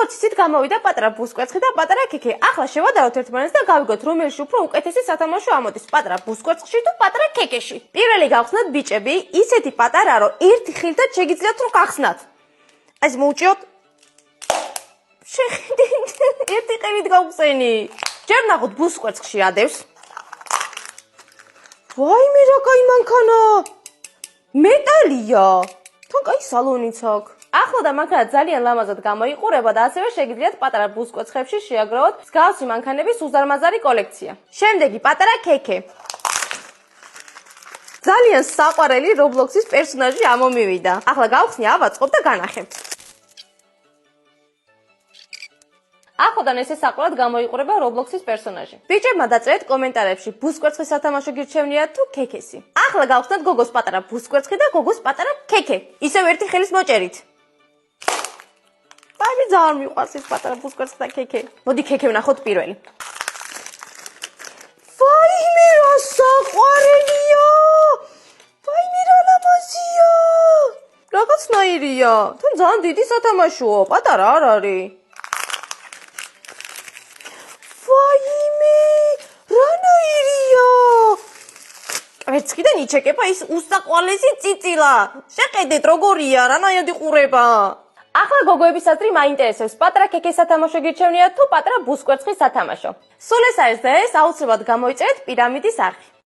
როგორც იცით, გამოვიდა პატარა ბუსკვერცხი და პატარა ქექე. ახლა შევადაროთ ერთმანეთს და გავიგოთ, რომელში უფრო უკეთესი სათამაშო ამოდის, პატარა ბუსკვერცხში თუ პატარა ქექეში. პირველი გავხსნათ ბიჭები, ისეთი პატარა, რომ ერთი ხილთან შეგიძლიათ რომ გახსნათ. ეს მოუჭიოთ. შეხედეთ, ერთი ყელით გავხსენი. ჯერ ნახოთ ბუსკვერცხში ადევს. ვაიმე რა კაი მანქანა. მეტალია. თან კაი სალონიც აქვს. ახლა და მანქანა ძალიან ლამაზად გამოიყურება და ასევე შეგიძლიათ პატარა ბუსკვერცხებში შეაგროვოთ მსგავსი მანქანების უზარმაზარი კოლექცია. შემდეგი პატარა ქექე. ძალიან საყვარელი Roblox-ის პერსონაჟი ამომივიდა. ახლა გავხსნი, ავაწყობ და განახებთ. ახლოდან ესე საყვარად გამოიყურება Roblox-ის პერსონაჟი. ბიჭებმა დაწერეთ კომენტარებში, ბუსკვერცხის სათამაშო გირჩევნიათ თუ ქექესი. ახლა გავხსნათ გოგოს პატარა ბუსკვერცხი და გოგოს პატარა ქექე. ისევ ერთი ხელის მოჭერით. მე ძალიან მიყვარს ის პატარა ბუსკვერცხი და ქექე. მოდი ქექე ვნახოთ პირველი. ვაიმე რა საყვარელია! ვაიმე რა ლამაზია! რაღაცნაირია. თან ძალიან დიდი სათამაშოა, პატარა არ არის. ვაიმე რანაირია! კვერცხიდან იჩეკება ის უსაყვარლესი წიწილა. შეხედეთ როგორია, რანაირად იყურება. ახლა გოგოების აზრი მაინტერესებს, პატარა ქექეს სათამაშო გირჩევნიათ თუ პატარა ბუსკვერცხის სათამაშო. სულ ეს არის და ეს აუცილებლად გამოიწერეთ პირამიდის არხი.